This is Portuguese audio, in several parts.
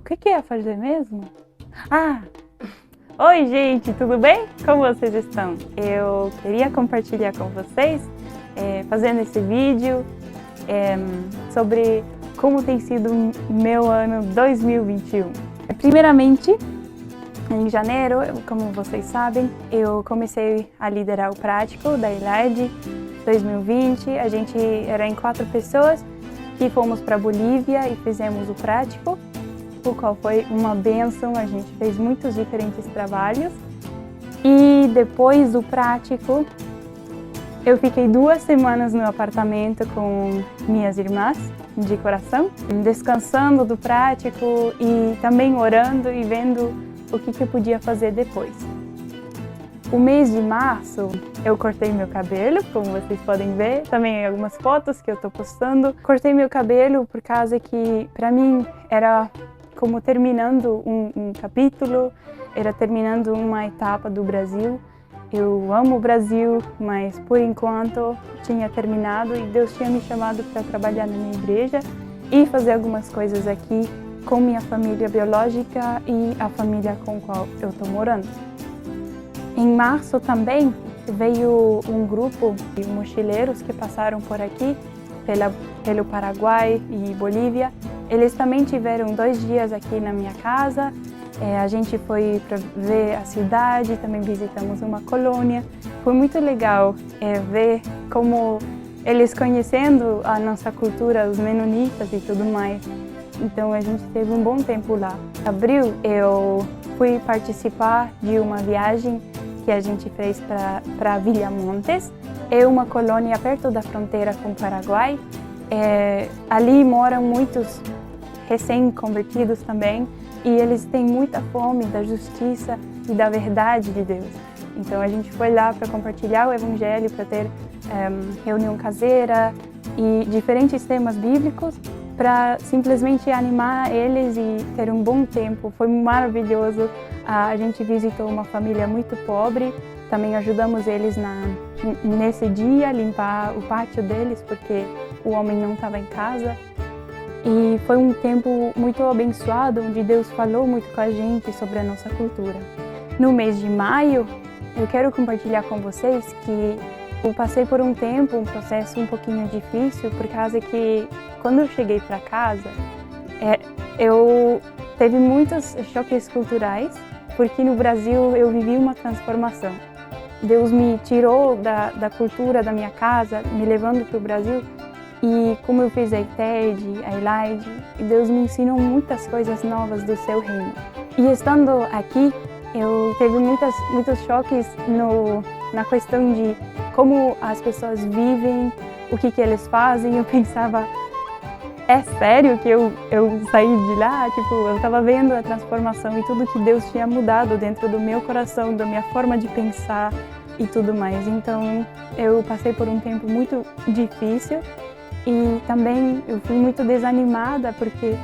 que é fazer mesmo? Oi gente, tudo bem? Como vocês estão? Eu queria compartilhar com vocês, fazendo esse vídeo, sobre como tem sido meu ano 2021. Primeiramente, em janeiro, como vocês sabem, eu comecei a liderar o prático da ILAD 2020. A gente era em 4 pessoas que fomos para a Bolívia e fizemos o prático, o qual foi uma bênção. A gente fez muitos diferentes trabalhos. E depois do prático, eu fiquei 2 semanas no apartamento com minhas irmãs de coração, descansando do prático e também orando e vendo o que eu podia fazer depois. O mês de março, eu cortei meu cabelo, como vocês podem ver. Também algumas fotos que eu estou postando. Cortei meu cabelo por causa que, para mim, era como terminando um capítulo, era terminando uma etapa do Brasil. Eu amo o Brasil, mas por enquanto tinha terminado e Deus tinha me chamado para trabalhar na minha igreja e fazer algumas coisas aqui com minha família biológica e a família com a qual eu estou morando. Em março também veio um grupo de mochileiros que passaram por aqui, pelo Paraguai e Bolívia. Eles também tiveram 2 dias aqui na minha casa. A gente foi para ver a cidade, também visitamos uma colônia. Foi muito legal ver como eles conhecendo a nossa cultura, os menonitas e tudo mais. Então a gente teve um bom tempo lá. Em abril eu fui participar de uma viagem que a gente fez para Villamontes. É uma colônia perto da fronteira com o Paraguai. Ali moram muitos recém-convertidos também e eles têm muita fome da justiça e da verdade de Deus. Então a gente foi lá para compartilhar o Evangelho, para ter reunião caseira e diferentes temas bíblicos, para simplesmente animar eles e ter um bom tempo. Foi maravilhoso. A gente visitou uma família muito pobre, também ajudamos eles nesse dia a limpar o pátio deles, porque o homem não estava em casa. E foi um tempo muito abençoado, onde Deus falou muito com a gente sobre a nossa cultura. No mês de maio, eu quero compartilhar com vocês que eu passei por um tempo, um processo um pouquinho difícil, por causa que quando eu cheguei para casa, eu teve muitos choques culturais, porque no Brasil eu vivi uma transformação. Deus me tirou da cultura da minha casa, me levando para o Brasil, e como eu fiz a ITED, a ILAD, Deus me ensinou muitas coisas novas do seu reino. E estando aqui, eu teve muitos choques na questão de como as pessoas vivem, o que eles fazem. Eu pensava, é sério que eu saí de lá? Tipo, eu estava vendo a transformação e tudo que Deus tinha mudado dentro do meu coração, da minha forma de pensar e tudo mais. Então, eu passei por um tempo muito difícil e também eu fui muito desanimada, porque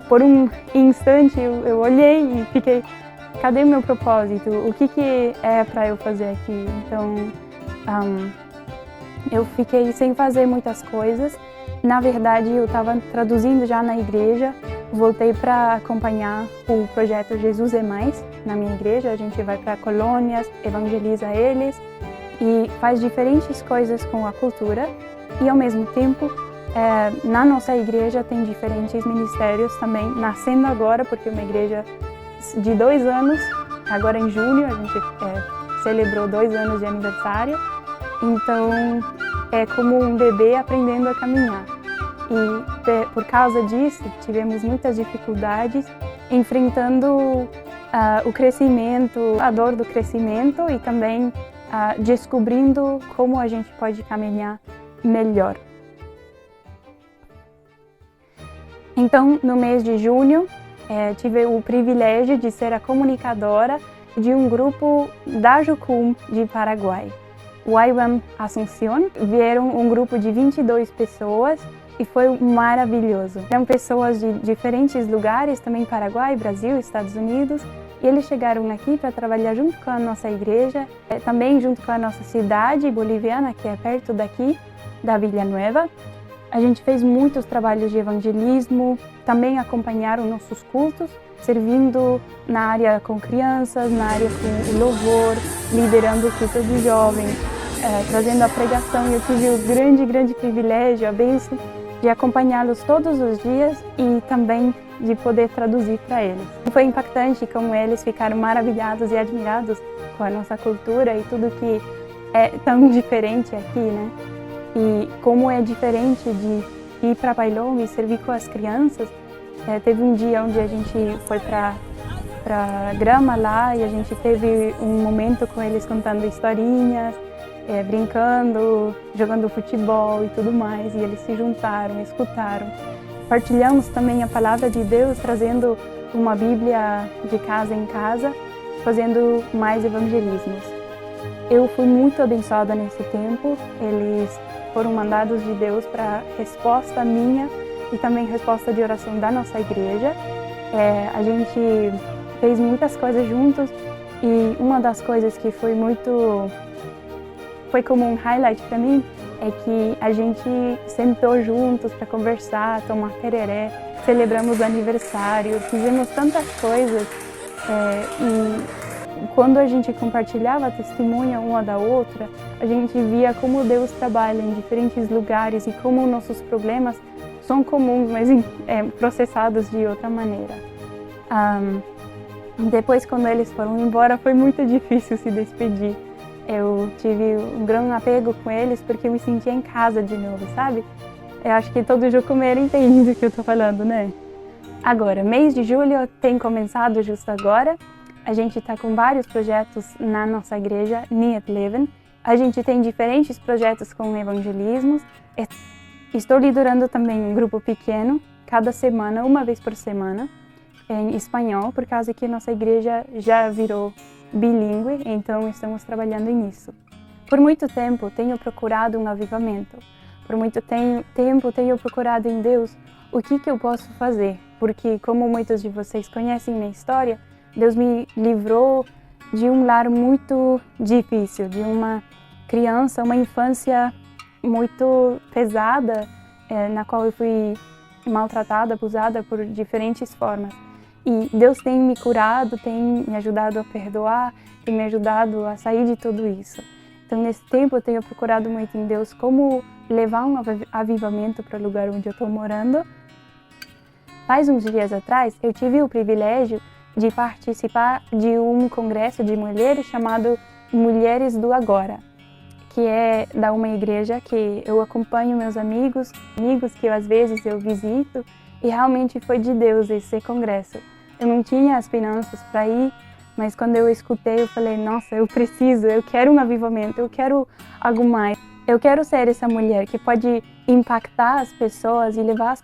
por um instante, eu olhei e fiquei, cadê meu propósito? O que é para eu fazer aqui? Então, eu fiquei sem fazer muitas coisas. Na verdade, eu estava traduzindo já na igreja, voltei para acompanhar o projeto Jesus é Mais na minha igreja. A gente vai para colônias, evangeliza eles e faz diferentes coisas com a cultura. E ao mesmo tempo, na nossa igreja tem diferentes ministérios também nascendo agora, porque é uma igreja de 2 anos, agora em junho a gente celebrou 2 anos de aniversário. Então é como um bebê aprendendo a caminhar. E por causa disso tivemos muitas dificuldades enfrentando o crescimento, a dor do crescimento e também descobrindo como a gente pode caminhar melhor. Então, no mês de junho, tive o privilégio de ser a comunicadora de um grupo da Jucum de Paraguai, o IWAM Asunción. Vieram um grupo de 22 pessoas e foi maravilhoso. Eram pessoas de diferentes lugares, também Paraguai, Brasil, Estados Unidos, e eles chegaram aqui para trabalhar junto com a nossa igreja, também junto com a nossa cidade boliviana, que é perto daqui, da Villanueva. A gente fez muitos trabalhos de evangelismo, também acompanharam nossos cultos, servindo na área com crianças, na área com o louvor, liderando o culto de jovens, trazendo a pregação. Eu tive o grande privilégio, a bênção de acompanhá-los todos os dias e também de poder traduzir para eles. Foi impactante como eles ficaram maravilhados e admirados com a nossa cultura e tudo que é tão diferente aqui, né? E como é diferente de ir para Bailão e servir com as crianças. Teve um dia onde a gente foi para grama lá e a gente teve um momento com eles contando historinhas, brincando, jogando futebol e tudo mais. E eles se juntaram, escutaram. Partilhamos também a palavra de Deus, trazendo uma Bíblia de casa em casa, fazendo mais evangelismos. Eu fui muito abençoada nesse tempo. Eles foram mandados de Deus para resposta minha e também resposta de oração da nossa igreja. A gente fez muitas coisas juntos e uma das coisas que foi como um highlight para mim é que a gente sentou juntos para conversar, tomar tereré, celebramos aniversário, fizemos tantas coisas e quando a gente compartilhava testemunha uma da outra, a gente via como Deus trabalha em diferentes lugares e como nossos problemas são comuns, mas processados de outra maneira. Depois, quando eles foram embora, foi muito difícil se despedir. Eu tive um grande apego com eles porque eu me sentia em casa de novo, sabe? Eu acho que todo jucumeiro entende do que eu tô falando, né? Agora, mês de julho tem começado justo agora. A gente está com vários projetos na nossa igreja, Niet Leven. A gente tem diferentes projetos com evangelismos. Estou liderando também um grupo pequeno, cada semana, uma vez por semana, em espanhol, por causa que nossa igreja já virou bilíngue, então estamos trabalhando nisso. Por muito tempo tenho procurado um avivamento. Por muito tempo tenho procurado em Deus o que eu posso fazer, porque como muitos de vocês conhecem minha história, Deus me livrou de um lar muito difícil, de uma criança, uma infância muito pesada, na qual eu fui maltratada, abusada por diferentes formas. E Deus tem me curado, tem me ajudado a perdoar, tem me ajudado a sair de tudo isso. Então, nesse tempo, eu tenho procurado muito em Deus como levar um avivamento para o lugar onde eu estou morando. Faz uns dias atrás, eu tive o privilégio de participar de um congresso de mulheres chamado Mulheres do Agora, que é da uma igreja que eu acompanho meus amigos que às vezes eu visito, e realmente foi de Deus esse congresso. Eu não tinha as finanças para ir, mas quando eu escutei, eu falei, nossa, eu quero um avivamento, eu quero algo mais. Eu quero ser essa mulher que pode impactar as pessoas e levar as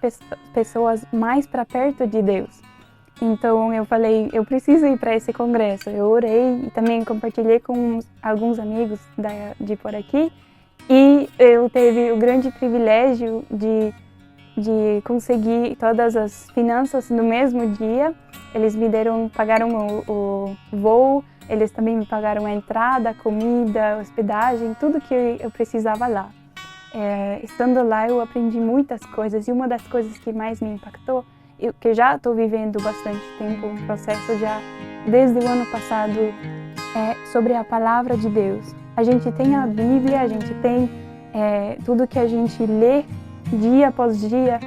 pessoas mais para perto de Deus. Então eu falei, eu preciso ir para esse congresso. Eu orei e também compartilhei com alguns amigos de por aqui. E eu tive o grande privilégio de conseguir todas as finanças no mesmo dia. Eles pagaram o voo, eles também me pagaram a entrada, a comida, a hospedagem, tudo que eu precisava lá. Estando lá eu aprendi muitas coisas e uma das coisas que mais me impactou, que eu já estou vivendo bastante tempo, um processo já desde o ano passado, é sobre a palavra de Deus. A gente tem a Bíblia, a gente tem tudo que a gente lê dia após dia,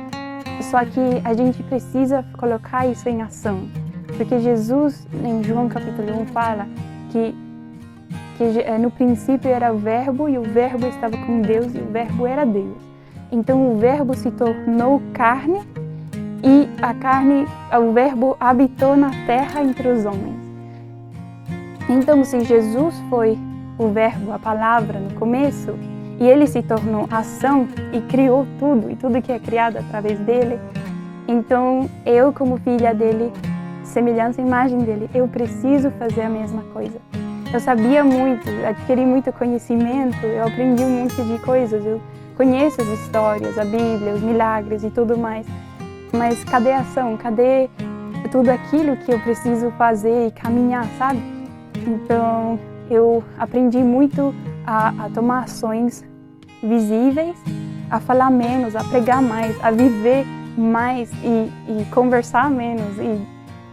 só que a gente precisa colocar isso em ação. Porque Jesus, em João capítulo 1, fala que no princípio era o Verbo e o Verbo estava com Deus e o Verbo era Deus. Então o Verbo se tornou carne e o Verbo habitou na terra entre os homens. Então se Jesus foi o Verbo, a palavra no começo, e ele se tornou ação e criou tudo, e tudo que é criado através dele, então eu, como filha dele, semelhança e imagem dele, eu preciso fazer a mesma coisa. Eu sabia muito, adquiri muito conhecimento, eu aprendi um monte de coisas, eu conheço as histórias, a Bíblia, os milagres e tudo mais, mas cadê a ação? Cadê tudo aquilo que eu preciso fazer e caminhar, sabe? Então eu aprendi muito a tomar ações visíveis a falar menos, a pregar mais, a viver mais e conversar menos, e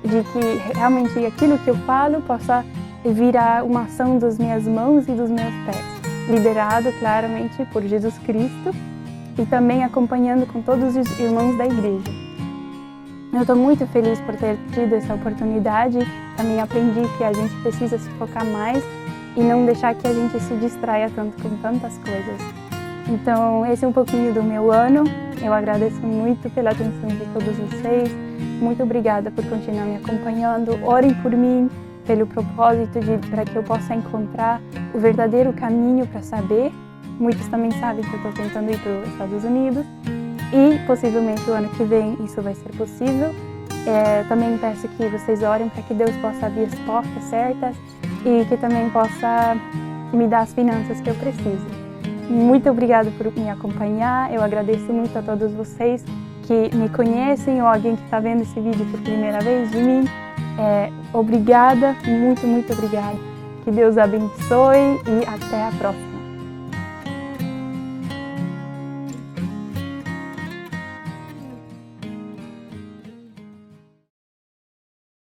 de que realmente aquilo que eu falo possa virar uma ação das minhas mãos e dos meus pés, liderado claramente por Jesus Cristo e também acompanhando com todos os irmãos da igreja. Eu estou muito feliz por ter tido essa oportunidade. Também aprendi que a gente precisa se focar mais e não deixar que a gente se distraia tanto com tantas coisas. Então, esse é um pouquinho do meu ano. Eu agradeço muito pela atenção de todos vocês. Muito obrigada por continuar me acompanhando. Orem por mim, pelo propósito para que eu possa encontrar o verdadeiro caminho para saber. Muitos também sabem que eu estou tentando ir para os Estados Unidos. E possivelmente o ano que vem isso vai ser possível. Também peço que vocês orem para que Deus possa abrir as portas certas e que também possa me dar as finanças que eu preciso. Muito obrigada por me acompanhar. Eu agradeço muito a todos vocês que me conhecem ou alguém que está vendo esse vídeo por primeira vez de mim. Obrigada, muito, muito obrigada. Que Deus abençoe e até a próxima.